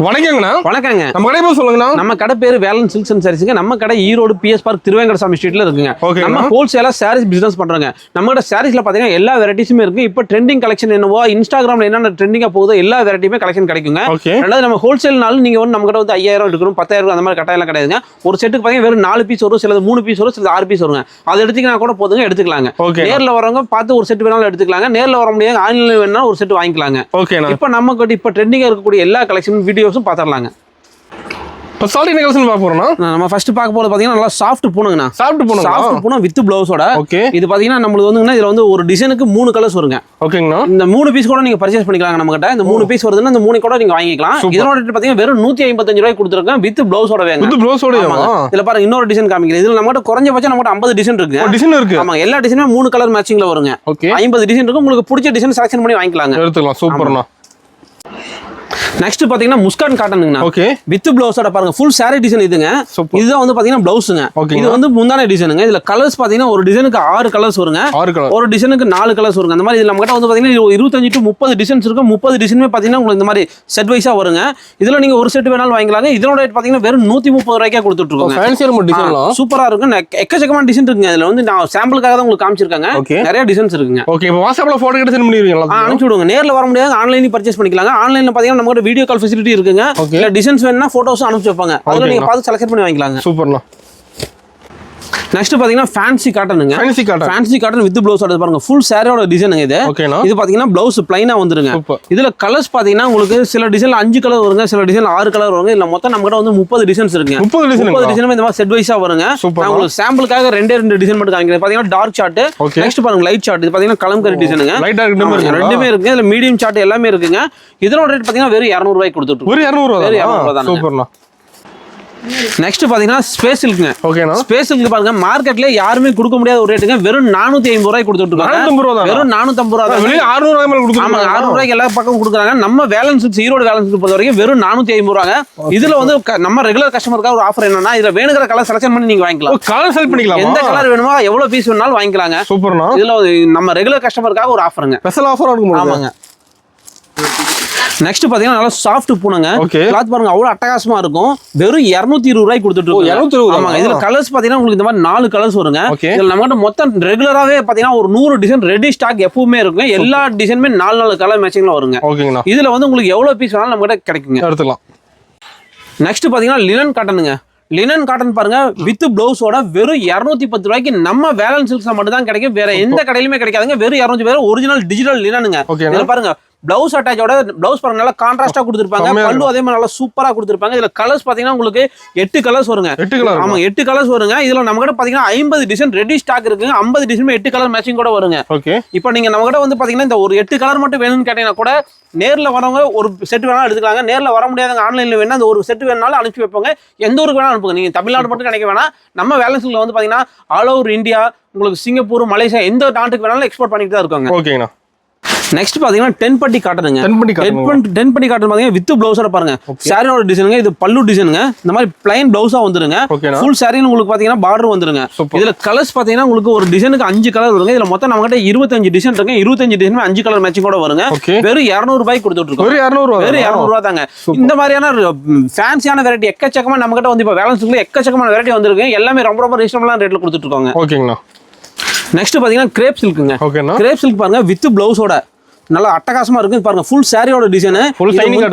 வணக்கங்கண்ணா. வணக்கங்க. நம்ம கடை பேர் சொல்லுங்கண்ணா. நம்ம கடை பேரு வேலன் சில்க்ஸ் அண்ட் சாரீஸ்ங்க. நம்ம கடை ஈரோடு PS பார்க் திருவேங்கடசாமி ஸ்ட்ரீட்ல இருக்குங்க. நம்ம ஹோல்சேலா சாரீஸ் பிசினஸ் பண்றோங்க. நம்ம கிட்ட சாரீஸ்ல பாத்தீங்கன்னா எல்லா வெரைட்டிஸுமே இருக்கு. இப்போ ட்ரெண்டிங் கலெக்ஷன் என்னவோ இன்ஸ்டாகிராம்ல என்னென்ன ட்ரெண்டிங்கா போகுதோ எல்லா வெரைட்டியுமே கலெக்ஷன் கிடைக்குங்க. ரெண்டாவது நம்ம ஹோல்சேல்னாலும் நீங்க வந்து நம்ம கிட்ட வந்து 5000 எடுக்கணும் 10,000 அந்த மாதிரி கட்டாயம் கிடையாதுங்க. ஒரு செட்டுக்கு பாத்தீங்கன்னா வெறும் 4 பீஸ் வரும், சிலது 3 பீஸ் வரும், சிலது 6 பீஸ் வருங்க. அதை எடுத்துக்கினா கூட போதுங்க, எடுத்துக்கலாங்க. நேர்ல வரவங்க பார்த்து ஒரு செட் வேணாலும் எடுத்துக்கலாங்க. நேர்ல வர முடியாது, ஆன்லைன்ல வேணா ஒரு செட் வாங்கிக்கலாங்க. இப்போ நம்ம கிட்ட இப்போ ட்ரெண்டிங்கா இருக்கக்கூடிய எல்லா கலெக்ஷன் வீடியோஸும் பாத்திரலாங்க. இப்போ சாரி என்ன கலெக்ஷன் பார்க்க போறோம்னா, நம்ம ஃபர்ஸ்ட் பார்க்க போறது பாத்தீங்கன்னா நல்லா சாஃப்ட் பூணுங்கண்ணா. சாஃப்ட் பூணு வித் ப்ளவுஸோட. இது பாத்தீங்கன்னா நம்மளுக்கு வந்துங்கன்னா இதுல வந்து ஒரு டிசைனுக்கு 3 கலர்ஸ் வருங்க. ஓகேங்கண்ணா. இந்த 3 பீஸ் கூட நீங்க பர்ச்சேஸ் பண்ணிக்கலாம். நம்ம கிட்ட இந்த 3 பீஸ் வருதுன்னா இந்த 3 கூட நீங்க வாங்கிக்கலாம். இதோட ரேட் பாத்தீங்கன்னா வெறும் 155 ரூபாய்க்கு கொடுத்துருக்கேன் வித் ப்ளவுஸோட. வேங்க வித் ப்ளவுஸோட. இதுல பாருங்க இன்னொரு டிசைன் காமிக்கிறேன். இதுல நம்ம கிட்ட குறைஞ்சபட்சம் நம்ம கிட்ட 50 டிசைன் இருக்கு. டிசைன் இருக்கு. ஆமா, எல்லா டிசைனுமே 3 கலர் மேட்சிங்ல வருங்க. 50 டிசைன் இருக்கு. உங்களுக்கு பிடிச்ச டிசைன் செலக்ஷன் பண்ணி வாங்கிக்கலாங்க. எடுத்துக்கலாம். சூப்பர்ண்ணா. நெக்ஸ்ட் பாத்தீங்கன்னா முஸ்கான் காட்டனுங்கண்ணா. வித் ப்ளவுஸோட பாருங்க ஃபுல் சாரி டிசைன் இதுங்க. இதுதான் வந்து பாத்தீங்கன்னா ப்ளவுஸுங்க. இது வந்து முந்தான டிசைனுங்க. இதுல கலர்ஸ் பாத்தீங்கன்னா ஒரு டிசைனுக்கு 6 கலர்ஸ் வருங்க. ஒரு டிசைனுக்கு 4 கலர்ஸ் வருங்க. அந்த மாதிரி இதுல நம்ம கிட்ட வந்து பாத்தீங்கன்னா 25 to 30 டிசைன்ஸ் இருக்கு. 30 டிசைனுமே பாத்தீங்கன்னா உங்களுக்கு இந்த மாதிரி செட் வைஸா வருங்க. இதுல நீங்க ஒரு செட் வேணாலும் வாங்கிக்கலாங்க. இதோட ரேட் பாத்தீங்கன்னா வெறும் 130 ரூபாய்க்கே கொடுத்துட்டு இருக்கோம். சூப்பரா இருக்கும். எக்கச்சக்கமான டிசைன் இருக்குங்க. இதுல வந்து நான் சாம்பிளுக்காக தான் உங்களுக்கு காமிச்சிருக்காங்க. நிறைய டிசைன்ஸ் இருக்குங்க. ஓகே, இப்போ வாட்ஸ்அப்ல போட்டோ எடுத்து சென்ட் பண்ணிடுவீங்களா? அனுப்பிச்சு விடுங்க. நேர்ல வர முடியாது, ஆன்லைன்ல பர்ச்சேஸ் பண்ணிக்கலாங்க. ஆன்லைன்ல பாத்தீங்கன்னா நம்ம வீடியோ கால் ஃபெசிலிட்டி இருக்குங்க. இல்ல டிசைன்ஸ் வேணும்னா போட்டோஸ் அனுப்பிச்சு வைப்பாங்க. அதுல நீங்க பார்த்து செலக்ட் பண்ணி வாங்கிக்கலாங்க. சூப்பர்ண்ணா. நெக்ஸ்ட் பாத்தீங்கன்னா ஃபேன்சி காட்டனுங்க. ஃபேன்சி காட்டன் வித் ப்ளவுஸ் ஓட பாருங்க ஃபுல் சாரியோட டிசைனுங்க இது. இது பாத்தீங்கன்னா ப்ளவுஸ் ப்ளைனா வந்துருங்க. இதுல கலர்ஸ் பாத்தீங்கன்னா உங்களுக்கு சில டிசைன்ல 5 கலர் வருங்க, சில டிசைன்ல 6 கலர் வருங்க. இதுல மொத்தம் நம்ம கிட்ட வந்து 30 டிசைன்ஸ் இருக்குங்க. 30 டிசைனுமே இந்த மாதிரி செட் வைஸா வருங்க. நான் உங்களுக்கு சாம்பிளுக்காக 2 டிசைன் மட்டும் காமிக்கிறேன். பாத்தீங்கன்னா டார்க் சார்ட், நெக்ஸ்ட் பாருங்க லைட் சார்ட். இது பாத்தீங்கன்னா கலம்கரி டிசைனுங்க. ரெண்டுமே இருக்கு. இதுல மீடியம் சார்ட் எல்லாமே இருக்குங்க. இதோட ரேட் பாத்தீங்கன்னா வெறும் 200 ரூபாய்க்கு கொடுத்துட்டு. வெறும் 200 ரூபாய். சூப்பர்ண்ணா. நெக்ஸ்ட் பாத்தீங்கன்னா ஸ்பேஸ் சில்க்ங்க. ஸ்பேஸ் சில்க் பாருங்க மார்க்கெட்ல யாருமே கொடுக்க முடியாத ஒரு ரேட்டுங்க. வெறும் 450 ரூபாய்க்கு கொடுத்துட்டு இருக்காங்க. வெறும் 450 ரூபாய் தான். 600 ரூபாய் மேல கொடுக்குறாங்க. 600 ரூபாய்க்கு எல்லா பக்கம் கொடுக்குறாங்க. நம்ம வேலன் சில்க்ஸ் ஈரோடு வேலன் சில்க் பொறுத்த வரைக்கும் வெறும் 450 ரூபாங்க. இதுல வந்து நம்ம ரெகுலர் கஸ்டமருக்காக ஒரு ஆஃபர் என்னன்னா, இதுல வேணுங்கிற கலர் செலக்ஷன் பண்ணி நீங்க வாங்கிக்கலாம். கலர் செலக்ட் பண்ணிக்கலாம். எந்த கலர் வேணுமோ எவ்வளவு பீஸ் வேணாலும் வாங்கிக்கலாங்க. சூப்பர்ண்ணா. இதுல நம்ம ரெகுலர் கஸ்டமருக்காக ஒரு ஆஃபருங்க. ஸ்பெஷல் ஆஃபர் இருக்கும். ஆமாங்க. நெக்ஸ்ட் பாத்தீங்கன்னா நல்லா சாஃப்ட் பூணுங்க. கிளாத் பாருங்க அவ்வளவு அட்டகாசமா இருக்கும். வெறும் 220 ரூபாய்க்கு கொடுத்துட்டு இருக்கோம். 220. ஆமாங்க. இதுல கலர்ஸ் பாத்தீங்கன்னா உங்களுக்கு இந்த மாதிரி 4 கலர்ஸ் வருங்க. இதுல நம்ம கிட்ட மொத்தம் ரெகுலராவே பாத்தீங்கன்னா ஒரு 100 டிசைன் ரெடி ஸ்டாக் எப்பவுமே இருக்குங்க. எல்லா டிசைனுமே 4 கலர் மேட்சிங்ல வருங்க. இதுல வந்து உங்களுக்கு எவ்வளவு பீஸ் வேணாலும் நம்ம கிட்ட கிடைக்குங்க. எடுத்துக்கலாம். நெக்ஸ்ட் பாத்தீங்கன்னா லினன் காட்டனுங்க. லினன் காட்டன் பாருங்க வித் பிளவுஸோட வெறும் 210 ரூபாய்க்கு நம்ம வேலன் சில்க்ஸ்ல மட்டும் தான் கிடைக்கும். வேற எந்த கடையிலுமே கிடைக்காதுங்க. வெறும் 200 பேர் ஒரிஜினல் டிஜிட்டல் லினனுங்க. இதுல பாருங்க பிளவுஸ் அட்டாச்சோட பிளவுஸ் பாருங்க நல்லா கான்ட்ராஸ்டா கொடுத்திருப்பாங்க. பல்லு அதே மாதிரி நல்லா சூப்பரா கொடுத்திருப்பாங்க. இதுல கலர்ஸ் பாத்தீங்கன்னா உங்களுக்கு 8 கலர்ஸ் வருங்க. ஆமா 8 கலர்ஸ் வருங்க. இதுல நம்ம கிட்ட பாத்தீங்கன்னா 50 டிசைன் ரெடி ஸ்டாக் இருக்குங்க. 50 டிசைன் 8 கலர் மேட்சிங் கூட வருங்க. இப்போ நீங்க நம்ம கிட்ட வந்து பாத்தீங்கன்னா இந்த ஒரு 8 கலர் மட்டும் வேணும்னு கேட்டீங்கன்னா கூட நேர்ல வரவங்க ஒரு செட் வேணாலும் எடுத்துக்கலாங்க. நேர்ல வர முடியாதவங்க ஆன்லைன்ல வேணா அந்த ஒரு செட் வேணாலும் அனுப்பி வைப்பாங்க. எந்த ஊருக்கு வேணாலும் அனுப்புங்க. நீங்க தமிழ்நாடு மட்டும் கிடைக்க வேணாம். நம்ம வேலன் சில்க்ல வந்து பாத்தீங்கன்னா ஆல் ஓவர் இந்தியா, உங்களுக்கு சிங்கப்பூர், மலேசியா எந்த நாட்டுக்கு வேணாலும் எக்ஸ்போர்ட் பண்ணிட்டு தான் இருக்காங்க. ஓகேங்கண்ணா. நெக்ஸ்ட் பாத்தீங்கன்னா 10 பட்டி காட்டனுங்க. 10 பட்டி காட்டன் பாத்தீங்கன்னா வித் பிளவுஸோட பாருங்க சாரியோட டிசைனுங்க. இது பல்லு டிசைனுங்க. இந்த மாதிரி பிளைன் பிளவுஸா வந்துருங்க. ஃபுல் சாரில உங்களுக்கு பாத்தீங்கன்னா பார்டர் வந்துருங்க. இதுல கலர்ஸ் பாத்தீங்கன்னா உங்களுக்கு ஒரு டிசைனுக்கு 5 கலர் வருங்க. இதுல மொத்தம் நம்ம கிட்ட 25 டிசைன் இருக்கு. 25 டிசைன் 5 கலர் மேட்சிங் கூட வருங்க. வெறும் 200 ரூபாய்க்கு கொடுத்துட்டு இருக்கோம். வெறும் 200 ரூபாய் தாங்க. இந்த மாதிரியான ஃபேன்சியான வெரைட்டி எக்கச்சக்கமா நம்ம கிட்ட வந்து இப்ப வேலன் சில்க்ல எக்கச்சக்கமான வெரைட்டி வந்திருக்கு. எல்லாமே ரொம்ப ரொம்ப ரீசனபிளான ரேட்ல கொடுத்துட்டு இருக்காங்க. ஓகேங்களா. நெக்ஸ்ட் பாத்தீங்கன்னா கிரேப் சில்க்குங்க. கிரேப் சில்க் பாருங்க வித் பிளவுஸோட நல்லா அட்டகாசமா இருக்கு. பாருங்க ஃபுல் சாரியோட டிசைன்.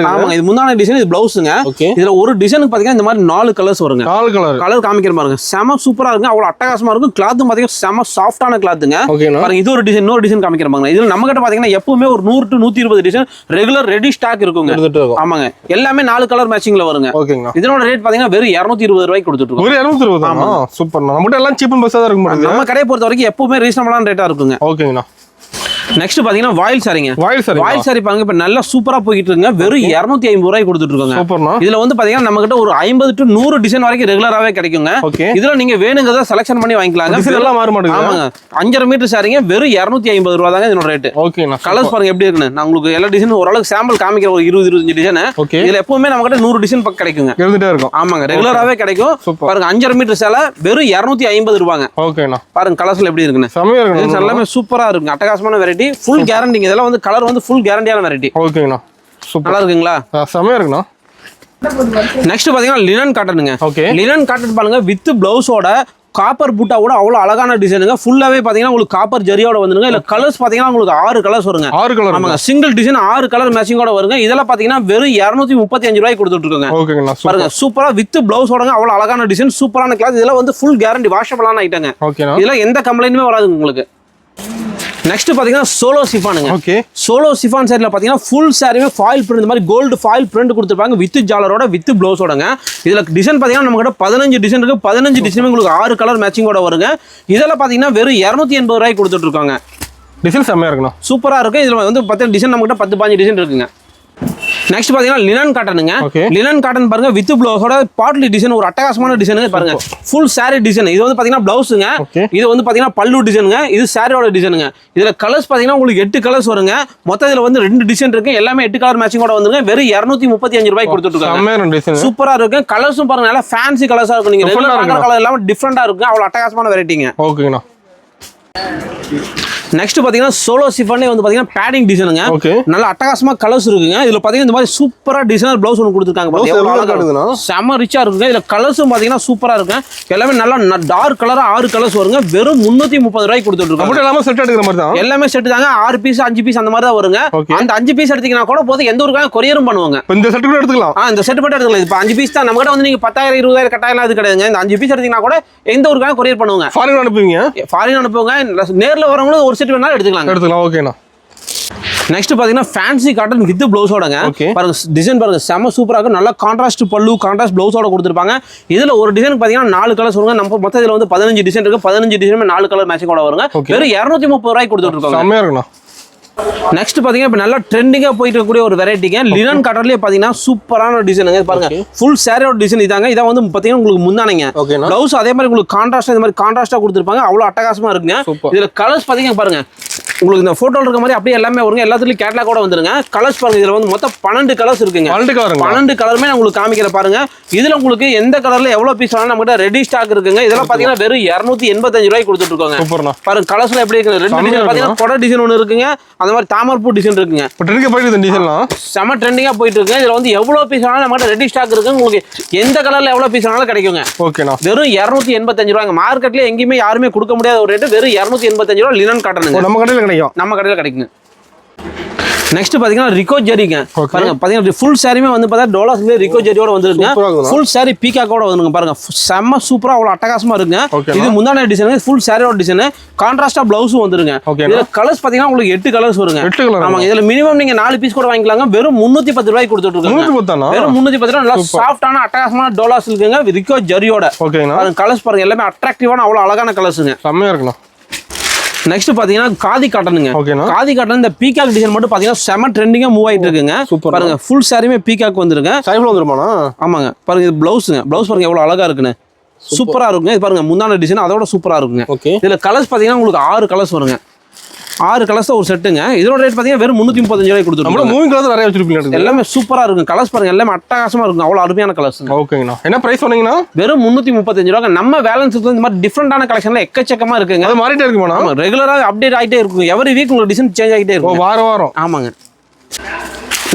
ஆமாங்க. இது முந்தான டிசைன், இது பிளவுஸ்ங்க. இதுல ஒரு டிசைனுக்கு பாத்தீங்கன்னா இந்த மாதிரி 4 கலர்ஸ் வருங்க. 4 கலர் காமிக்கிற பாருங்க. செம சூப்பரா இருக்கு. அவ்வளவு அட்டகாசமா இருக்கும். கிளாத் பாத்தீங்கன்னா செம சாஃப்டான கிளாத்துங்க. பாருங்க இது ஒரு டிசைன், இன்னொரு டிசைன் காமிக்கிற பாருங்க. இதுல நம்ம கிட்ட பாத்தீங்கன்னா எப்பவுமே ஒரு 100 to 120 design regular ready stock இருக்குங்க. ஆமாங்க. எல்லாமே 4 கலர் மேட்சிங்ல வருங்க. இதனோட ரேட் பாத்தீங்கன்னா வெறும் 220 ரூபாய்க்கு கொடுத்துட்டு இருக்கோம். 220. சூப்பர். நம்ம எல்லாம் சீப் அண்ட் பெஸ்டா தான் இருக்கும். நம்ம கடையை பொறுத்த வரைக்கும் எப்பவுமே ரீசனபிளான ரேட்டா இருக்குங்க. ஓகேங்கண்ணா. நெக்ஸ்ட் பாத்தீங்கன்னா வாயில் சாரிங்க. வாயில் சாரி பாருங்க இப்ப நல்லா சூப்பரா போயிட்டு இருக்குங்க. வெறும் 250 ரூபாய்க்கு கொடுத்துட்டு இருக்காங்க. இதுல வந்து பாத்தீங்கன்னா நம்ம கிட்ட ஒரு 50 to 100 டிசைன் வரைக்கும் ரெகுலராவே கிடைக்குங்க. இதுல நீங்க வேணுங்கிறத செலக்ஷன் பண்ணி வாங்கிக்கலாங்க. ஆமாங்க. 5.5 மீட்டர் சாரிங்க வெறும் 250 ரூபாய் தாங்க இதோட ரேட். கலர்ஸ் பாருங்க எப்படி இருக்குன்னு. நான் உங்களுக்கு எல்லா டிசைன் ஓரளவுக்கு சாம்பிள் காமிக்கிற ஒரு 20-25 டிசைன். இதுல எப்பவுமே நம்ம கிட்ட 100 டிசைன் பக்கம் கிடைக்குங்க. ஆமாங்க. ரெகுலராவே கிடைக்கும். பாருங்க 5.5 மீட்டர் சேலை வெறும் 250 ரூபாங்க. பாருங்க கலர்ஸ்ல எப்படி இருக்குன்னு. எல்லாமே சூப்பரா இருக்கு. அட்டகாசமான வெரைட்டி. ஃபுல் கேரண்டிங்க. இதெல்லாம் வந்து கலர் வந்து ஃபுல் கேரண்டியான வெரைட்டி. ஓகேங்கண்ணா. நல்லா இருக்குங்களா? செமையா இருக்குண்ணா. நெக்ஸ்ட் பாத்தீங்கன்னா லினன் காட்டனுங்க. ஓகே, லினன் காட்டன் பாருங்க வித் பிளவுஸோட காப்பர் பூட்டா கூட அவ்வளவு அழகான டிசைனுங்க. ஃபுல்லாவே பாத்தீங்கன்னா உங்களுக்கு காப்பர் ஜரியோட வந்துருங்க. இல்ல கலர்ஸ் பாத்தீங்கன்னா உங்களுக்கு 6 கலர்ஸ் வருங்க. 6 கலர். ஆமாங்க, சிங்கிள் டிசைன் 6 கலர் மேட்சிங்கோட வருங்க. இதெல்லாம் பாத்தீங்கன்னா வெறும் 235 ரூபாய்க்கு கொடுத்துட்டு இருக்காங்க. ஓகேங்களா, பாருங்க சூப்பரா வித் பிளவுஸோட அவ்வளவு அழகான டிசைன், சூப்பரான கிளாத். இதெல்லாம் வந்து ஃபுல் கேரண்டி வாஷபிளான ஐட்டங்க. ஓகேனா, இதெல்லாம் எந்த கம்ப்ளைண்ட்டுமே வராது உங்களுக்கு. நெக்ஸ்ட் பாத்தீங்கன்னா சோலோ சிஃபானுங்க. ஓகே, சோலோ சிஃபான் சைடுல பாத்தீங்கன்னா ஃபுல் சாரியுமே ஃபாயில் பிரிண்ட், இந்த மாதிரி கோல்டு ஃபாயில் பிரிண்ட் கொடுத்துருப்பாங்க வித் ஜாலரோட வித் பிளவுஸோடங்க. இதுல டிசைன் பாத்தீங்கன்னா நம்ம கிட்ட 15 டிசைன் இருக்கு. 15 டிசைன் உங்களுக்கு 6 கலர் மேட்சிங்கோட வருங்க. இதெல்லாம் பாத்தீங்கன்னா வெறும் 280 ரூபாய்க்கு கொடுத்துட்டு இருக்காங்க. டிசைன் செம்மையா இருக்கணும், சூப்பரா இருக்கு. இதுல வந்து 10 டிசைன் நம்ம கிட்ட 10-15 டிசைன் இருக்குங்க. நெக்ஸ்ட் பாத்தீங்கன்னா லினன் காட்டனுங்க. லினன் காட்டன் பாருங்க வித் பிளவுஸோட பாட்லி டிசைன், ஒரு அட்டகாசமான டிசைன் பாருங்க. Full sorry design. இது வந்து பாத்தீங்கன்னா பிளவுஸுங்க. இது வந்து பாத்தீங்கன்னா பல்லு டிசைனுங்க. இது சாரியோட டிசைனுங்க. இதுல கலர்ஸ் பாத்தீங்கன்னா உங்களுக்கு 8 கலர்ஸ் வருங்க. மொத்தம் இதுல வந்து 2 டிசைன் இருக்கு. எல்லாமே 8 கலர் மேட்சிங்கோட வந்துருங்க. வெறும் 235 ரூபாய்க்கு கொடுத்துட்டு இருக்காங்க. சூப்பரா இருக்கு. கலர்ஸும் பாருங்க நல்லா ஃபேன்சி கலர்ஸா இருக்கும். நீங்க ரெகுலரா பார்க்குற கலர் எல்லாம் டிஃபரெண்டா இருக்கு. அவ்வளவு அட்டகாசமான வெரைட்டிங்க. ஓகேங்கண்ணா. நெக்ஸ்ட் பாத்தீங்கன்னா சோலோ சிஃபானே வந்து பாத்தீங்கன்னா பேடிங் டிசைனுங்க. நல்ல அட்டகாசமா கலர்ஸ் இருக்குங்க. இதுல பாத்தீங்கன்னா இந்த மாதிரி சூப்பரா டிசைனர் பிளவுஸ் ஒன்று கொடுத்துருக்காங்க. செம ரிச்சா இருக்குங்க. இதுல கலர்ஸும் பாத்தீங்கன்னா சூப்பரா இருக்கு. எல்லாமே நல்லா டார்க் கலரா 6 கலர்ஸ் வருங்க. வெறும் 330 ரூபாய்க்கு கொடுத்துட்டு இருக்காங்க. எல்லாமே செட் எடுக்கிற மாதிரி தான். எல்லாமே செட் தாங்க. 6 பீஸ் 5 பீஸ் அந்த மாதிரி தான் வருங்க. அந்த 5 பீஸ் எடுத்தீங்கன்னா கூட போதும், எந்த ஊருக்காக கொரியரும் பண்ணுவாங்க. இந்த செட் கூட எடுத்துக்கலாம். இந்த செட் மட்டும் எடுத்துக்கலாம். இப்போ 5 பீஸ் தான் நம்ம கிட்ட வந்து நீங்க 10,000 20,000 கட்டாயம் அது கிடையாதுங்க. இந்த 5 பீஸ் எடுத்தீங்கன்னா கூட எந்த ஊருக்காக கொரியர் பண்ணுவாங்க. ஃபாரின் அனுப்புவீங்க? ஃபாரின் அனுப்புவாங்க. நேர்ல வரவங்களும் ஒரு செட் வேணாலும் எடுத்துக்கலாம். ஓகேண்ணா. நெக்ஸ்ட் பாத்தீங்கன்னா ஃபேன்சி காட்டன் வித் பிளவுஸோடங்க. பாருங்க டிசைன் பாருங்க செம சூப்பரா இருக்கு. நல்ல கான்ட்ராஸ்ட் பல்லு, கான்ட்ராஸ்ட் பிளவுஸோட கொடுத்துருப்பாங்க. இதுல ஒரு டிசைன் பாத்தீங்கன்னா 4 கலர்ஸ் வருங்க. நம்ம மொத்தம் இதுல வந்து 15 டிசைன் இருக்கு. 15 டிசைனுமே 4 கலர் மேட்சிங்கோட வருங்க. வெறும் 230 ரூபாய்க்கு கொடுத்துட்டு இருக்காங்க. செமையா இருக்குண்ணா. நெக்ஸ்ட் பாத்தீங்கன்னா இப்ப நல்லா ட்ரெண்டிங்கா போயிட்டு இருக்கக்கூடிய ஒரு வெரைட்டிங்க. லினன் காட்டன்லயே பாத்தீங்கன்னா சூப்பரான டிசைனுங்க. பாருங்க ஃபுல் சாரியோட டிசைன் இதாங்க. இதான் வந்து பாத்தீங்கன்னா உங்களுக்கு முந்தானைங்க. பிளவுஸ் அதே மாதிரி உங்களுக்கு கான்ட்ராஸ்ட் இந்த மாதிரி கான்ட்ராஸ்டா கொடுத்துருப்பாங்க. அவ்வளவு அட்டகாசமா இருக்குங்க. இதுல கலர்ஸ் பாத்தீங்கன்னா பாருங்க உங்களுக்கு இந்த போட்டோல இருக்க மாதிரி அப்படியே எல்லாமே வருங்க. எல்லாத்துலயும் கேட்லாக் கூட வந்துருங்க. கலர்ஸ் பாருங்க. இதுல வந்து மொத்தம் 12 கலர்ஸ் இருக்குங்க. 12 கலருமே நான் உங்களுக்கு காமிக்கிற பாருங்க. இதுல உங்களுக்கு எந்த கலர்ல எவ்வளவு பீஸ் வேணாலும் நம்ம கிட்ட ரெடி ஸ்டாக் இருக்குங்க. இதெல்லாம் பாத்தீங்கன்னா வெறும் 285 ரூபாய்க்கு கொடுத்துட்டு இருக்காங்க. பாருங்க கலர்ஸ்ல எப்படி இருக்கு. 2 டிசைன் பாத்தீங்கன்னா கொடை டிசைன் ஒன்று இருக்குங்க. அந்த மாதிரி தாமரப்பூ டிசைன் இருக்குங்க. செம ட்ரெண்டிங்கா போயிட்டு இருக்கு. இதுல வந்து எவ்வளவு பீஸ் வேணாலும் நம்ம கிட்ட ரெடி ஸ்டாக் இருக்கு. உங்களுக்கு எந்த கலர்ல எவ்வளவு பீஸ் வேணாலும் கிடைக்குங்க. வெறும் 285 ரூபாய்ங்க. மார்க்கெட்ல எங்கேயுமே யாருமே கொடுக்க முடியாத ஒரு ரேட். வெறும் 285 ரூபாய் லினன் காட்டனுங்க. நம்ம கடையில கிடைக்கும். நம்ம கடையில கிடைக்குங்க. நெக்ஸ்ட் பாத்தீங்கன்னா ரிகோ ஜெரிங்க. பாருங்க பாத்தீங்கன்னா ஃபுல் சாரியுமே வந்து பார்த்தா டோலாஸ்ல ரிகோ ஜெரியோட வந்துருங்க. ஃபுல் சாரி பீகாக்கோட வந்துருங்க. பாருங்க செம்ம சூப்பரா அவ்வளவு அட்டகாசமா இருக்குங்க. இது முந்தான டிசைன், ஃபுல் சாரியோட டிசைன், கான்ட்ராஸ்டா பிளவுஸும் வந்துருங்க. இதுல கலர்ஸ் பாத்தீங்கன்னா உங்களுக்கு 8 கலர்ஸ் வருங்க. ஆமாங்க. இதுல மினிமம் நீங்க 4 பீஸ் கூட வாங்கிக்கலாங்க. வெறும் 310 ரூபாய்க்கு கொடுத்துட்டு இருக்காங்க. வெறும் 310 ரூபாய். நல்லா சாஃப்டான அட்டகாசமான டோலாஸ் இருக்குங்க ரிகோ ஜெரியோட. பாருங்க கலர்ஸ் பாருங்க எல்லாமே அட்ராக்டிவான அவ்வளவு அழகான கலர்ஸுங்க. செம்மையா இருக்குண்ணா. நெக்ஸ்ட் பாத்தீங்கன்னா காதி காட்டனுங்க. காதி காட்டன் இந்த பீகாக் டிசைன் மட்டும் பாத்தீங்கன்னா செம ட்ரெண்டிங்கா மூவ் ஆயிட்டு இருக்குங்க. பாருங்க ஃபுல் சாரியுமே பீகாக் வந்துருங்க. சைஃப்ல வந்துருமாண்ணா? ஆமாங்க. பாருங்க இது பிளவுஸ்ங்க. பிளவுஸ் பாருங்க எவ்வளவு அழகா இருக்குன்னு. சூப்பரா இருக்குங்க. இது பாருங்க முந்தான டிசைன் அதோட சூப்பரா இருக்குங்க. இதுல கலர்ஸ் பாத்தீங்கன்னா உங்களுக்கு 6 கலர்ஸ் வருங்க. 6 கலர்ஸ் ஒரு செட்டுங்க. இதோட ரேட் பாத்தீங்கன்னா வெறும் 335 ரூபாய்க்கு கொடுத்துருக்கோம். மூவிங் கலர்ஸ் நிறைய வச்சிருப்பீங்க. எல்லாமே சூப்பரா இருக்கும். கலர்ஸ் பாருங்க எல்லாமே அட்டகாசமா இருக்கும். அவ்வளவு அருமையான கலர்ஸ். ஓகேங்கண்ணா. என்ன பிரைஸ் சொன்னீங்கன்னா? வெறும் 335 ரூபாய். நம்ம வேலன்ஸ் இந்த மாதிரி டிஃபரெண்டான கலெக்ஷன்ல எக்கச்சக்கமா இருக்குங்க. அது மாறிட்டே இருக்குமா? ரெகுலரா அப்டேட் ஆகிட்டே இருக்கும். எவரி வீக் உங்களுக்கு டிசைன் சேஞ்ச் ஆகிட்டே இருக்கும். வாரம். ஆமாங்க.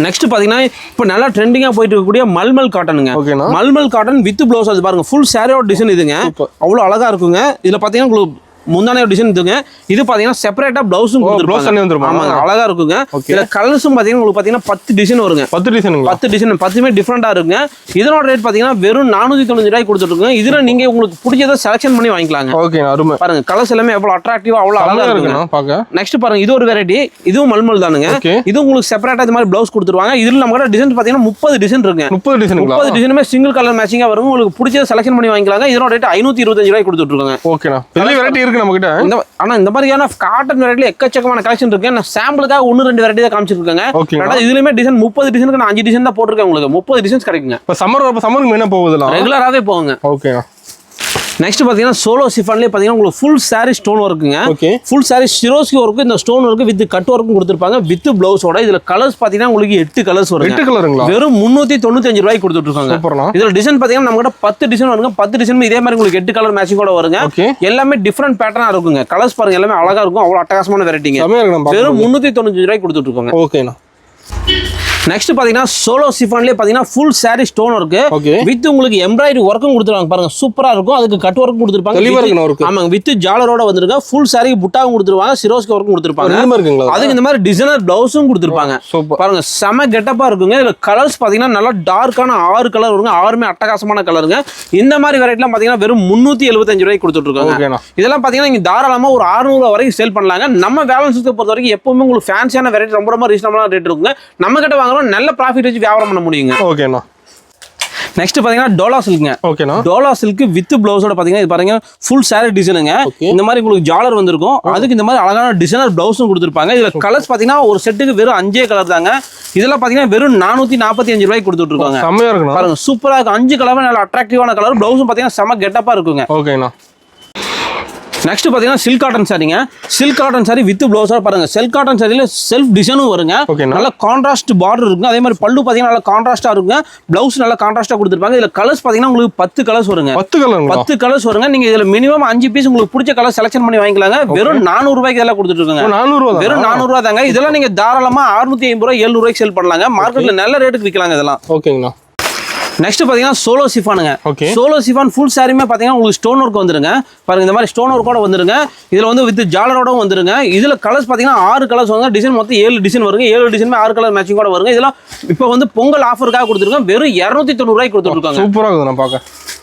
நெக்ஸ்ட் பாத்தீங்கன்னா இப்போ நல்லா ட்ரெண்டிங்கா போயிட்டு இருக்கக்கூடிய மல்மல் காட்டனுங்க. Mulmul cotton with blouse. அது பாருங்க ஃபுல் சாரியோட டிசைன் இதுங்க. அவ்வளவு அழகா இருக்குங்க. இதுல பாத்தீங்கன்னா உங்களுக்கு முந்தான டிசைன் இதுங்க. இது பாத்தீங்கன்னா செப்பரேட்டா பிளவுஸும் கொடுத்துருப்பாங்க. ஆமாங்க அழகா இருக்குங்க. இதுல கலர்ஸும் பாத்தீங்கன்னா உங்களுக்கு பாத்தீங்கன்னா 10 டிசைன் வருங்க. 10 டிசைன் 10மே டிஃபரெண்டா இருக்குங்க. இதனோட ரேட் பாத்தீங்கன்னா வெறும் 495 ரூபாய்க்கு கொடுத்துருக்கோங்க. இதுல நீங்க உங்களுக்கு பிடிச்சதை செலக்ஷன் பண்ணி வாங்கிக்கலாங்க. ஓகே அருமை. பாருங்க கலர்ஸ் எல்லாமே எவ்வளவு அட்ராக்டிவா அவ்வளவு அழகா இருக்குங்க. நெக்ஸ்ட் பாருங்க இது ஒரு வெரைட்டி. இதுவும் மல்மல் தானுங்க. இது உங்களுக்கு செப்பரேட்டா இந்த மாதிரி பிளவுஸ் கொடுத்துருவாங்க. இதுல நம்ம கிட்ட டிசைன் பாத்தீங்கன்னா 30 டிசைன் இருக்குங்க. 30 டிசைனுமே சிங்கிள் கலர் மேட்சிங்கா வரும். உங்களுக்கு பிடிச்சதை செலக்ஷன் பண்ணி வாங்கிக்கலாங்க. இதனோட ரேட் 525 ரூபாய்க்கு கொடுத்துட்டு இருக்காங்க. ஓகேண்ணா. பெரிய வெரைட்டி இருக்கு நம்ம கிட்ட. ஆனா இந்த மாதிரியான காட்டன் வெரைட்டில எக்கச்சக்கமான கலெக்ஷன் இருக்கு. நான் சாம்பிளுக்காக 1-2 வெரைட்டி தான் காமிச்சிருக்கேங்க. இதுலயுமே டிசைன் 30 டிசைனுக்கு நான் 5 டிசைன் தான் போட்டிருக்கேன். உங்களுக்கு 30 டிசைன்ஸ் கிடைக்குங்க. இப்ப சம்மருக்கு என்ன போகுதுல ரெகுலராகவே போகுங்க. ஓகேண்ணா. நெக்ஸ்ட் பாத்தீங்கன்னா சோலோ சிஃபான்லயே பாத்தீங்கன்னா உங்களுக்கு ஃபுல் சாரி ஸ்டோன் ஒர்க்குங்க. ஃபுல் சாரி சிரோஸ்கி ஒர்க்கு இந்த ஸ்டோன் ஒர்க்கு வித் கட் ஒர்க்கும் கொடுத்துருப்பாங்க வித் பிளவுஸோட. இதுல கலர்ஸ் பாத்தீங்கன்னா உங்களுக்கு 8 கலர்ஸ் வரும். 8 கலருங்களா? வெறும் 395 ரூபாய்க்கு கொடுத்துட்டு இருக்காங்க. இதுல டிசைன் பாத்தீங்கன்னா நம்ம கிட்ட 10 டிசைன் வருங்க. 10 டிசைன் இதே மாதிரி உங்களுக்கு 8 கலர் மேட்சிங் கூட வருங்க. எல்லாமே டிஃபரெண்ட் பேட்டர்னா இருக்குங்க. கலர்ஸ் பாருங்க எல்லாமே அழகா இருக்கும். அவ்வளவு அட்டகாசமான வெரைட்டிங்க. வெறும் 395 ரூபாய்க்கு கொடுத்துட்டு இருக்காங்க. ஓகேண்ணா. நெக்ஸ்ட் பாத்தீங்கன்னா சோலோ சிஃபான்லயே பாத்தீங்கன்னா ஃபுல் சாரி ஸ்டோன் இருக்கு வித் உங்களுக்கு எம்ப்ராய்டரி ஒர்க்கும் கொடுத்துருவாங்க பாருங்க சூப்பரா இருக்கும் அதுக்கு கட் ஒர்க் கொடுத்துருப்பாங்க ஆமாங்க வித் ஜாலரோட வந்துருங்க ஃபுல் சாரி புட்டாவும் கொடுத்துருவாங்க சிரோஸ்க்கு ஒர்க்கும் கொடுத்துருப்பாங்க அதுக்கு இந்த மாதிரி டிசைனர் பிளவுஸும் கொடுத்துருப்பாங்க பாருங்க செம கெட்டப்பா இருக்குங்க இதுல கலர்ஸ் பாத்தீங்கன்னா நல்லா டார்க்கான 6 கலர் வருங்க 6மே அட்டகாசமான கலருங்க இந்த மாதிரி வெரைட்டிலாம் பாத்தீங்கன்னா வெறும் 375 ரூபாய்க்கு கொடுத்துட்டு இருக்காங்க இதெல்லாம் பாத்தீங்கன்னா நீங்க தாராளமா ஒரு 600 ரூபாய் வரைக்கும் சேல் பண்ணலாங்க நம்ம வேலன்ஸ் பொறுத்த வரைக்கும் எப்பவுமே உங்களுக்கு ஃபேன்சியான வெரைட்டி ரொம்ப ரீசனபிளான ரேட் இருக்குங்க நம்ம கிட்ட நல்ல ப்ராஃபிட் வச்சு வியாபாரம் பண்ண முடியுங்க ஓகேண்ணா நெக்ஸ்ட் பாத்தீங்கன்னா டோலா சில்க்ங்க ஓகேண்ணா டோலா சில்க் வித் பிளவுஸோட பாத்தீங்கன்னா இது பாருங்க ஃபுல் சாரி டிசைனுங்க இந்த மாதிரி உங்களுக்கு ஜாலர் வந்திருக்கும் அதுக்கு இந்த மாதிரி அழகான டிசைனர் பிளவுஸும் கொடுத்துருப்பாங்க இதுல கலர்ஸ் பாத்தீங்கன்னா ஒரு செட்டுக்கு வெறும் 5 கலர் தாங்க இதெல்லாம் பாத்தீங்கன்னா வெறும் 445 ரூபாய்க்கு கொடுத்துட்டு இருக்காங்க செம்மையா இருக்கு பாருங்க சூப்பரா இருக்கு 5 கலர் நல்ல அட்ராக்டிவான கலர் பிளவுஸும் பாத்தீங்கன்னா செம கெட்டப்பா இருக்குங்க ஓகேண்ணா நெக்ஸ்ட் பாத்தீங்கன்னா சில்க் காட்டன் சாரிங்க சில்க் காட்டன் சாரி வித் பிளவுஸோட பாருங்க சில்க் காட்டன் சாரியில செல்ஃப் டிசைனும் வருங்க நல்ல கான்ட்ராஸ்ட் பார்டர் இருக்குங்க அதே மாதிரி பல்லு பாத்தீங்கன்னா நல்ல கான்ட்ராஸ்டா இருக்குங்க பிளவுஸ் நல்ல கான்ட்ராஸ்டா கொடுத்துருப்பாங்க இதுல கலர்ஸ் பாத்தீங்கன்னா உங்களுக்கு 10 கலர்ஸ் வருங்க 10 கலர்ஸ் வருங்க நீங்க இதுல மினிமம் 5 பீஸ் உங்களுக்கு பிடிச்ச கலர் செலக்ஷன் பண்ணி வாங்கிக்கலாங்க வெறும் 400 ரூபாய்க்கு இதெல்லாம் கொடுத்துட்டு இருக்காங்க 400 வெறும் 400 ரூபாய் தாங்க இதெல்லாம் நீங்க தாராளமா 650 ரூபாய் 700 ரூபாய்க்கு சேல் பண்ணலாங்க மார்க்கெட்ல நல்ல ரேட்டுக்கு விற்கலாங்க இதெல்லாம் ஓகேங்களா நெக்ஸ்ட் பாத்தீங்கன்னா சோலோ சிஃபானுங்க சோலோ சிஃபான் ஃபுல் சாரியுமே பாத்தீங்கன்னா உங்களுக்கு ஸ்டோன் ஒர்க் வந்துருங்க பாருங்க இந்த மாதிரி ஸ்டோன் ஒர்க்கோட வந்துருங்க இதுல வந்து வித் ஜாலரோடவும் வந்துருங்க இதுல கலர்ஸ் பாத்தீங்கன்னா 6 கலர்ஸ் வருங்க டிசைன் மொத்தம் 7 டிசைன் வருங்க 7 டிசைனுமே 6 கலர் மேட்சிங் கூட வருங்க இதெல்லாம் இப்போ வந்து பொங்கல் ஆஃபருக்காக கொடுத்துருக்கோம் வெறும் 290 ரூபாய்க்கு கொடுத்துருக்காங்க சூப்பரா இருக்குது நான் பார்க்க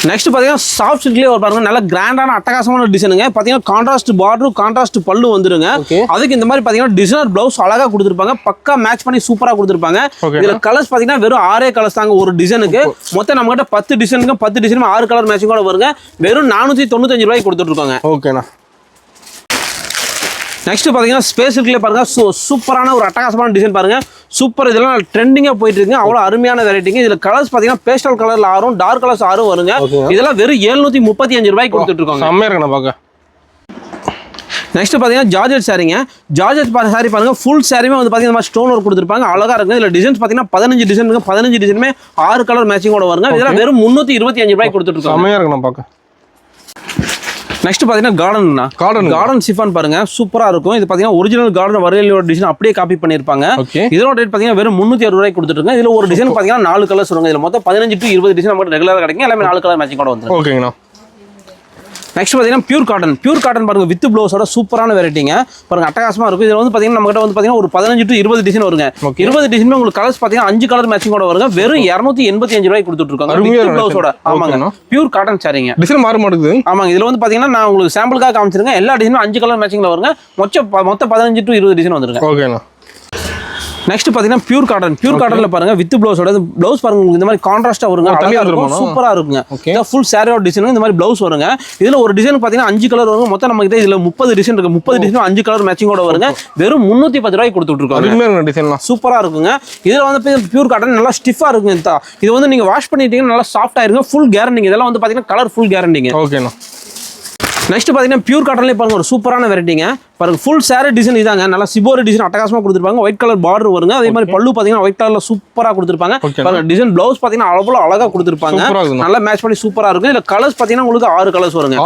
நெக்ஸ்ட் பாத்தீங்கன்னா சாஃப்ட் சில்க்லயே பாருங்க நல்ல கிராண்டான அட்டகாசமான டிசைனுங்க பாத்தீங்கன்னா கான்ட்ராஸ்ட் பார்டர் கான்ட்ராஸ்ட் பல்லு வந்துருங்க அதுக்கு இந்த மாதிரி பாத்தீங்கன்னா டிசைனர் பிளவுஸ் அழகா கொடுத்துருப்பாங்க பக்கா மேட்ச் பண்ணி சூப்பரா கொடுத்துருப்பாங்க இதுல கலர்ஸ் பாத்தீங்கன்னா வெறும் 6 கலர்ஸ் தாங்க ஒரு டிசைனுக்கு மொத்தம் நம்ம கிட்ட 10 டிசைனுக்கு 10 டிசைன் 6 கலர் மேட்சிங் கூட வருங்க வெறும் 495 ரூபாய்க்கு கொடுத்துட்டு இருக்காங்க ஓகேண்ணா நெக்ஸ்ட் பாத்தீங்கன்னா ஸ்பேஸ் சில்க்லயே பாருங்க சூப்பரான ஒரு அட்டகாசமான டிசைன் பாருங்க சூப்பர் இதெல்லாம் ட்ரெண்டிங்கா போயிட்டு இருக்குங்க அவ்வளவு அருமையான வெரைட்டிங்க இதுல கலர்ஸ் பாத்தீங்கன்னா பேஸ்டல் கலர்ல 6 டார்க் கலர்ஸ் 6 வருங்க இதெல்லாம் வெறும் 735 ரூபாய்க்கு கொடுத்துட்டு இருக்காங்க செம்மையா இருக்கு பாக்க நெக்ஸ்ட் பாத்தீங்கன்னா ஜார்ஜெட் சாரிங்க ஜார்ஜெட் சாரி பாருங்க ஃபுல் சாரியுமே வந்து பாத்தீங்கன்னா ஸ்டோன் ஒர்க் கொடுத்துருப்பாங்க அழகா இருக்கு இதுல டிசைன்ஸ் பாத்தீங்கன்னா 15 டிசைன் 15 டிசைனுமே 6 கலர் மேட்சிங்கோட வருங்க இதெல்லாம் வெறும் 325 ரூபாய்க்கு கொடுத்துட்டு இருக்காங்க செம்மையா இருக்கு பாக்க நெக்ஸ்ட் பாத்தீங்கன்னா கார்டன் சிஃபான் பாருங்க சூப்பரா இருக்கும் இது பாத்தீங்கன்னா ஒரிஜினல் கார்டன் வரையலோட டிசைன் அப்படியே காப்பி பண்ணிருப்பாங்க இதோட ரேட் பாத்தீங்கன்னா வெறும் 360 ரூபாய்க்கு கொடுத்துட்டு இருக்காங்க இதுல ஒரு டிசைன் பாத்தீங்கன்னா 4 கலர்ஸ் வருங்க இதுல மொத்தம் 15 to 20 டிசைன் நமக்கு ரெகுலரா கிடைக்கும் எல்லாமே 4 கலர் மேட்சிங் கூட வந்துரும் ஓகேங்கண்ணா நெக்ஸ்ட் பாத்தீங்கன்னா பியூர் காட்டன் பாருங்க வித் பிளவுஸோட சூப்பரான வெரைட்டிங்க பாருங்க அட்டகாசமா இருக்கும் இதுல வந்து பாத்தீங்கன்னா நம்ம கிட்ட வந்து பாத்தீங்கன்னா ஒரு 15 to 20 டிசைன் வருங்க 20 டிசைன் உங்களுக்கு கலர்ஸ் பாத்தீங்கன்னா 5 கலர் மேட்சிங் கூட வருங்க வெறும் 285 ரூபாய்க்கு கொடுத்துட்டு இருக்காங்க வித் பிளவுஸோட ஆமாங்க பியூர் காட்டன் சாரிங்க டிசைன் மாற மாட்டேங்குது ஆமாங்க இதுல வந்து பாத்தீங்கன்னா நான் உங்களுக்கு சாம்பிளுக்காக காமிச்சிருக்கேன் எல்லா டிசைனும் 5 கலர் மேட்சிங்ல வருங்க மொத்தம் 15 to 20 டிசைன் வந்துருங்க ஓகேண்ணா நெக்ஸ்ட் பாத்தீங்கன்னா பியூர் காட்டன்ல பாருங்க வித் பிளவுஸோட பிளவுஸ் பாருங்க இந்த மாதிரி கான்ட்ராஸ்டா வருங்க சூப்பரா இருக்குங்க இது ஃபுல் சாரியோட டிசைன் இந்த மாதிரி பிளவுஸ் வருங்க இதுல ஒரு டிசைன் பாத்தீங்கன்னா 5 கலர் வருங்க மொத்தம் நம்ம கிட்ட இதுல 30 டிசைன் இருக்கு 30 டிசைன் 5 கலர் மேட்சிங்கோட வருங்க வெறும் 310 ரூபாய்க்கு கொடுத்துட்டு இருக்காங்க டிசைன்லாம் சூப்பரா இருக்குங்க இதுல வந்து பியூர் காட்டன் நல்லா ஸ்டிஃபா இருக்குங்க இது வந்து நீங்க வாஷ் பண்ணிட்டீங்கன்னா நல்லா சாஃப்ட் ஆயிருங்க ஃபுல் கேரண்டிங் இதெல்லாம் வந்து பாத்தீங்கன்னா கலர் ஃபுல் கேரண்டிங் ஓகேண்ணா நெக்ஸ்ட் பாத்தீங்கன்னா பியூர் காட்டன்லயே பாருங்க ஒரு சூப்பரான வெரைட்டிங்க பாருங்க ஃபுல் சாரி டிசைன் இதாங்க நல்லா சிபோரி டிசைன் அட்டகாசமா கொடுத்துருப்பாங்க ஒயிட் கலர் பார்டர் வருங்க அதே மாதிரி பல்லு பாத்தீங்கன்னா ஒயிட் கலர்ல சூப்பரா கொடுத்துருப்பாங்க பாருங்க டிசைன் பிளவுஸ் பாத்தீங்கன்னா அவ்வளவு அழகா கொடுத்துருப்பாங்க நல்லா மேட்ச் பண்ணி சூப்பரா இருக்கும் இதுல கலர்ஸ் பாத்தீங்கன்னா உங்களுக்கு 6 கலர்ஸ் வருங்க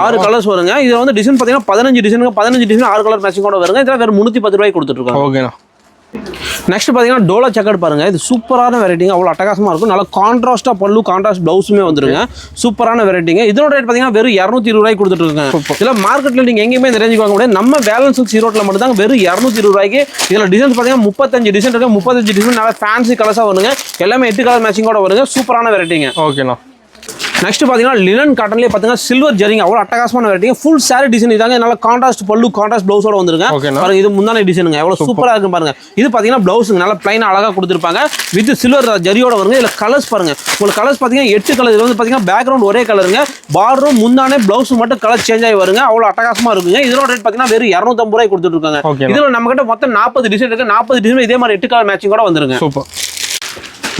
6 கலர்ஸ் வருங்க இதுல வந்து டிசைன் பாத்தீங்கன்னா 15 டிசைன் 6 கலர் மேட்சிங் கூட வருங்க இதுல வேற 310 ரூபாய்க்கு கொடுத்துட்டு இருக்காங்க ஓகேண்ணா நெக்ஸ்ட் பாத்தீங்கன்னா டோலா செக்கட் பாருங்க இது சூப்பரான வெரைட்டிங்க அவ்வளவு அட்டகாசமா இருக்கும் நல்லா கான்ட்ராஸ்டா பல்லு கான்ட்ராஸ்ட் பிளவுஸுமே வந்துருங்க சூப்பரான வெரைட்டிங்க இதோட ரேட் பாத்தீங்கன்னா வெறும் 220 ரூபாய்க்கு கொடுத்துட்டு இருக்காங்க இதுல மார்க்கெட்ல நீங்க எங்கேயுமே இந்த ரேஞ்சுக்கு வாங்க முடியாது நம்ம பேலன்ஸ் ஈரோட்ல மட்டும் தான் வெறும் 220 ரூபாய்க்கு இதுல டிசைன்ஸ் பாத்தீங்கன்னா 35 டிசைன் இருக்கு 35 டிசைன் நல்லா ஃபேன்சி கலர்ஸா வருங்க எல்லாமே 8 கலர் மேட்சிங்கோட வருங்க சூப்பரான வெரைட்டிங்க ஓகேண்ணா நெக்ஸ்ட் பாத்தீங்கன்னா லினன் காட்டன்லயே பாத்தீங்கன்னா சில்வர் ஜரிங் அவ்வளவு அட்டகாசமான வெரைட்டிங்க ஃபுல் சாரி டிசைன் இதாங்க நல்ல கான்ட்ராஸ்ட் பல்லு கான்ட்ராஸ்ட் பிளவுஸோட வந்துருங்க பாருங்க இது முந்தான டிசைனுங்க எவ்வளவு சூப்பரா இருக்கு பாருங்க இது பாத்தீங்கன்னா பிளவுஸ் நல்ல பிளைனா அழகா கொடுத்துருப்பாங்க வித் சில்வர் ஜரியோட வருங்க இதுல கலர்ஸ் பாருங்க உங்களுக்கு கலர்ஸ் பாத்தீங்கன்னா 8 கலர் இது வந்து பாத்தீங்கன்னா பேக்ரவுண்ட் ஒரே கலருங்க பார்டரும் முந்தானே பிளவுஸ் மட்டும் கலர் சேஞ்ச் ஆகி வருங்க அவ்வளவு அட்டகாசமா இருக்குங்க இதோட ரேட் பாத்தீங்கன்னா வெறும் 250 ரூபாய்க்கு கொடுத்துட்டு இருக்காங்க இதுல நம்ம கிட்ட மொத்தம் 40 டிசைன் இருக்கு 40 டிசைன் இதே மாதிரி 8 கலர் மேட்சிங் கூட வந்துருங்க சூப்பர்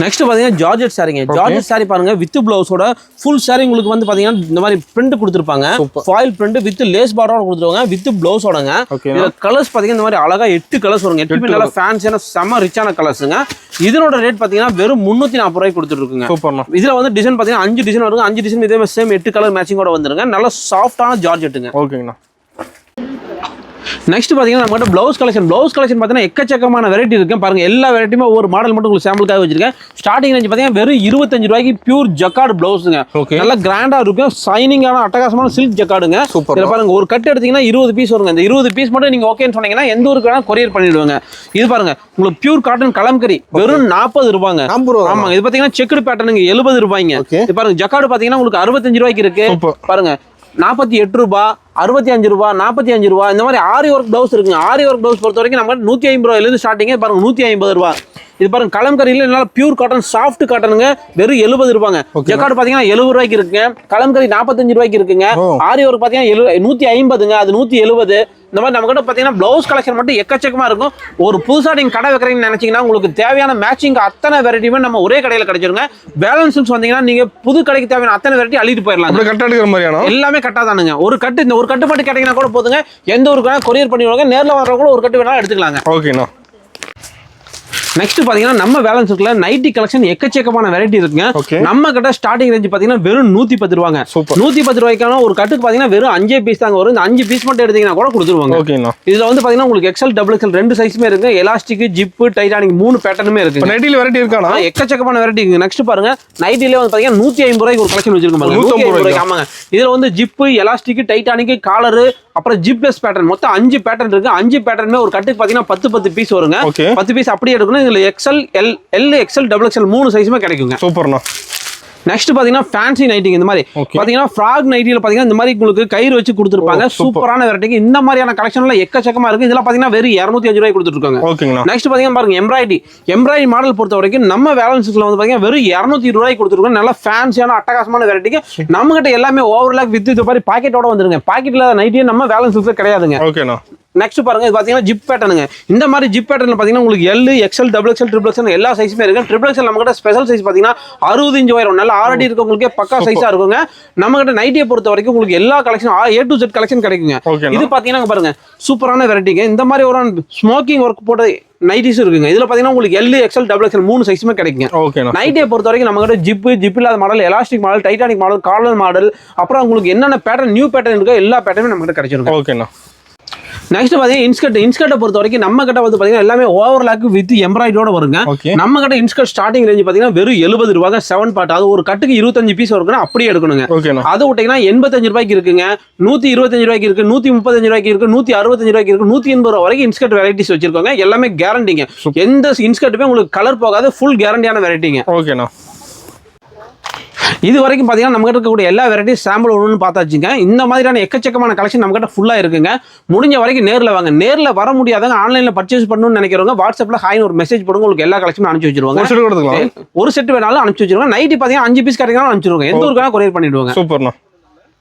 நெக்ஸ்ட் பாத்தீங்கன்னா ஜார்ஜெட் சாரிங்க ஜார்ஜெட் சாரி பாருங்க வித் பிளவுஸோட ஃபுல் சாரி உங்களுக்கு வந்து பாத்தீங்கன்னா இந்த மாதிரி பிரிண்ட் கொடுத்துருப்பாங்க ஃபாயில் பிரிண்ட் வித் லேஸ் பார்டரோட கொடுத்துருவாங்க வித் பிளவுஸோடங்க இதுல கலர்ஸ் பாத்தீங்கன்னா இந்த மாதிரி அழகா 8 கலர்ஸ் வருங்க 8 நல்லா ஃபேன்சியான செம ரிச்சான கலர்ஸ்ங்க இதனோட ரேட் பாத்தீங்கன்னா வெறும் 340 ரூபாய்க்கு கொடுத்துட்டு இருக்குங்க இதுல வந்து டிசைன் பாத்தீங்கன்னா 5 டிசைன் வருங்க 5 டிசைன் இதே மாதிரி சேம் 8 கலர் மேட்சிங்கோட வந்துருங்க நல்ல சாஃப்டான ஜார்ஜெட்டுங்க ஓகேங்கண்ணா நெக்ஸ்ட் பாத்தீங்கன்னா நம்ம ப்ளவுஸ் கலெக்ஷன் பாத்தீங்கன்னா எக்கச்சக்கமான வெரைட்டி இருக்கு பாருங்க. எல்லா வெரைட்டியுமே ஒரு மாடல் மட்டும் உங்களுக்கு சாம்பிளுக்காக வச்சிருக்கேன். ஸ்டார்டிங் ரேஞ்ச் பாத்தீங்கன்னா வெறும் 25 ரூபாய்க்கு பியூர் ஜக்கார்டு பிளவுஸ்ங்க. நல்ல கிராண்டா இருக்கும், சைனிங்கான அட்டகாசமான சில்க் ஜக்கார்டுங்க. இதுல பாருங்க ஒரு கட் எடுத்தீங்கன்னா 20 பீஸ் வருங்க. இந்த 20 பீஸ் மட்டும் நீங்க ஓகேன்னு சொன்னீங்கன்னா எந்த ஊருக்கு வேணா கொரியர் பண்ணிடுவாங்க. இது பாருங்க உங்களுக்கு பியூர் காட்டன் கலம்கரி வெறும் 40 ரூபாங்க. ஆமாங்க. இது பாத்தீங்கன்னா செக்குடு பேட்டர்னுங்க 70 ரூபாய்ங்க. இது பாருங்க ஜக்கார்டு பாத்தீங்கன்னா உங்களுக்கு 65 ரூபாய்க்கு இருக்கு பாருங்க. 48 ரூபாய், 65 ரூபாய், 45 ரூபாய் இந்த மாதிரி ஆரி ஒர்க் பிளவுஸ் இருக்குங்க. ஆரி ஒர்க் பிளவுஸ் பொறுத்த வரைக்கும் நம்ம 150 ரூபாயிலிருந்து ஸ்டார்டிங் பாருங்க 150 ரூபாய். இது பாருங்க கலம்கரியில நல்லா பியூர் காட்டன் சாஃப்ட் காட்டனுங்க வெறும் 70 ரூபாங்க. ஜக்கார்டு பாத்தீங்கன்னா 70 ரூபாய்க்கு இருக்குங்க. கலம்கரி 45 ரூபாய்க்கு இருக்குங்க. ஆரி ஒர்க் பாத்தீங்கன்னா 150ங்க, அது 170. இந்த மாதிரி நம்ம கிட்ட பாத்தீங்கன்னா பிளவுஸ் கலெக்ஷன் மட்டும் எக்கச்சக்கமா இருக்கும். ஒரு புதுசா நீங்க கடை வைக்கிறீங்கன்னு நினைச்சீங்கன்னா உங்களுக்கு தேவையான மேட்சிங் அத்தனை வெரைட்டியுமே நம்ம ஒரே கடையில கிடைச்சிருங்க. பேலன்ஸ் வந்தீங்கன்னா நீங்க புது கடைக்கு தேவையான அத்தனை வெரைட்டி அள்ளிட்டு போயிடலாம். எல்லாமே கட்டாதானுங்க. ஒரு கட்டு இந்த ஒரு கட்டு மட்டும் கேட்டீங்கன்னா கூட போதுங்க. எந்த ஊருக்கு கொரியர் பண்ணிடுவாங்க. நேரில் வரவங்க ஒரு கட்டு வேணாலும் எடுத்துக்கலாங்க. ஓகேண்ணா. நெக்ஸ்ட் பாத்தீங்கன்னா நம்ம வேலன்ஸ் இருக்குல நைட்டி கலெக்ஷன் எக்கச்சக்கமான வெரைட்டி இருக்குங்க. நம்ம கிட்ட ஸ்டார்டிங் ரேஞ்ச் பாத்தீங்கன்னா வெறும் 110 ரூபாங்க. 110 ரூபாய்க்கான ஒரு கட்டுக்கு பாத்தீங்கன்னா வெறும் 5 பீஸ் தாங்க வரும். இந்த 5 பீஸ் மட்டும் எடுத்தீங்கன்னா கூட கொடுத்துருவாங்க. இதுல வந்து பாத்தீங்கன்னா உங்களுக்கு எக்ஸ்எல் டபுள் எக்ஸ்எல் ரெண்டு சைஸுமே இருக்கு. எலாஸ்டிக், ஜிப், டைட்டானிக் 3 பேட்டர்னுமே இருக்கு. நைட்டில வெரைட்டி இருக்கானா? எக்கச்சக்கமான வெரைட்டி இருக்கு. நெக்ஸ்ட் பாருங்க நைட்டில வந்து பாத்தீங்கன்னா 150 ரூபாய்க்கு ஒரு கலெக்ஷன் வச்சிருக்கோம். 150 ரூபாய்க்கு. ஆமாங்க. இதுல வந்து ஜிப், எலாஸ்டிக், டைட்டானிக், காலர் அப்புறம் ஜிப்லெஸ் பேட்டர்ன் மொத்தம் 5 பேட்டர்ன் இருக்கு. 5 பேட்டர்னுமே ஒரு கட்டுக்கு பாத்தீங்கன்னா 10 பீஸ் வருங்க. 10 பீஸ் அப்படியே எடுக்கணும். இதுல XL, L, XL, double XL 3 சைஸுமே கிடைக்குங்க. சூப்பர்ண்ணா. நெக்ஸ்ட் பாத்தீங்கன்னா ஃபேன்சி நைட்டிங் இந்த மாதிரி பாத்தீங்கன்னா ஃப்ராக் நைட்டில பாத்தீங்கன்னா இந்த மாதிரி உங்களுக்கு கயிறு வச்சு கொடுத்துருப்பாங்க. சூப்பரான வெரைட்டி. இந்த மாதிரியான கலெக்ஷன்ல எக்கச்சக்கமா இருக்கு. இதெல்லாம் பாத்தீங்கன்னா வெறும் 205 ரூபாய்க்கு கொடுத்துருக்காங்க. நெக்ஸ்ட் பாத்தீங்கன்னா பாருங்க எம்ப்ராய்டரி மாடல் பொறுத்த வரைக்கும் நம்ம வேலன்ஸ்ல வந்து பாத்தீங்கன்னா வெறும் 220 ரூபாய்க்கு கொடுத்துருக்கோம். நல்ல ஃபேன்சியான அட்டகாசமான வெரைட்டிக்கு நம்ம கிட்ட எல்லாமே ஓவர்லாக் வித் இது மாதிரி பாக்கெட்டோட வந்துருங்க. பாக்கெட்ல நைட்டியே நம்ம வேலன்ஸ்ல கிடையாதுங்க. ஓகேண்ணா. நெக்ஸ்ட் பாருங்க இது பாத்தீங்கன்னா ஜிப் பேட்டர்னுங்க. இந்த மாதிரி ஜிப் பேட்டர்ல பாத்தீங்கன்னா உங்களுக்கு L, XL, double XL, triple XL எல்லா சைஸுமே இருக்கு. ட்ரிபிள் எக்ஸ்எல் நம்ம கிட்ட ஸ்பெஷல் சைஸ் பாத்தீங்கன்னா 60 இன்ச் வரும். நல்ல ஆல்ரெடி இருக்கவங்களுக்கே பக்கா சைஸா இருக்குங்க. நம்ம கிட்ட நைட்டியை பொறுத்த வரைக்கும் உங்களுக்கு எல்லா collection A to Z collection கிடைக்குங்க. இது பாத்தீங்கன்னா பாருங்க சூப்பரான வெரைட்டிங்க. இந்த மாதிரி ஒரு ஸ்மோக்கிங் ஒர்க் போட்ட நைட்டிஸ் இருக்குங்க. இதுல பாத்தீங்கன்னா உங்களுக்கு எல், எக்ஸ்எல், டபுள் எக்ஸ்எல் 3 சைஸுமே கிடைக்குங்க. நைட்டியை பொறுத்த வரைக்கும் நம்ம கிட்ட ஜிப் இல்லாத model, elastic model, titanic model, collar model அப்புறம் உங்களுக்கு என்னென்ன பேட்டர்ன் நியூ பேட்டர்ன் இருக்கோ எல்லா பேட்டர்னுமே நம்ம கிட்ட கிடைச்சிருக்கும். ஓகேண்ணா. நெக்ஸ்ட் பாத்தீங்கன்னா இன்ஸ்கர்ட் பொறுத்த வரைக்கும் நம்ம கிட்ட வந்து பாத்தீங்கன்னா எல்லாமே ஓவர்லாக் வித் எம்ப்ராய்டரியோட வருங்க. நம்ம கிட்ட இன்ஸ்கர்ட் ஸ்டார்டிங் ரேஞ்ச் பாத்தீங்கன்னா வெறும் 70 ரூபாய் 7 பார்ட். அது ஒரு கட்டுக்கு 25 பீஸ் வரும்னா அப்படியே எடுக்கணுங்க. அது விட்டீங்கன்னா 85 ரூபாய்க்கு இருக்குங்க, 125 ரூபாய்க்கு இருக்கு, 135 ரூபாய்க்கு இருக்கு, 165 ரூபாய்க்கு இருக்கு, 180 ரூபாய் வரைக்கும் இன்ஸ்கர்ட் வெரைட்டிஸ் வச்சிருக்காங்க. எல்லாமே கேரண்டிங்க. எந்த இன்ஸ்கர்ட்டுமே உங்களுக்கு கலர் போகாது. ஃபுல் கேரண்டியான வெரைட்டிங்க. ஓகேண்ணா. இது வரைக்கும் பாத்தீங்கன்னா நம்ம கிட்ட இருக்கக்கூடிய எல்லா வெரைட்டி சாம்பிள் ஒன்று பார்த்தாச்சுங்க. இந்த மாதிரியான எக்கச்சக்கமான கலெக்ஷன் நம்ம கிட்ட ஃபுல்லா இருக்குங்க. முடிஞ்ச வரைக்கும் நேரில் வாங்க. நேரில் வர முடியாதவங்க ஆன்லைன்ல பர்ச்சேஸ் பண்ணணும்னு நினைக்கிறவங்க வாட்ஸ்அப்ல ஹாய்னு ஒரு மெசேஜ் போடுங்க. உங்களுக்கு எல்லா கலெக்ஷனும் அனுப்பிச்சு வச்சிருவாங்க. ஒரு செட் வேணாலும் அனுப்பிச்சு வச்சிருவாங்க. நைட்டி பாத்தீங்கன்னா 5 பீஸ் கிடைக்கலாம் அனுப்பிச்சிருவாங்க. எந்த ஊருக்கான கொரியர் பண்ணிடுவாங்க. சூப்பர்ண்ணா.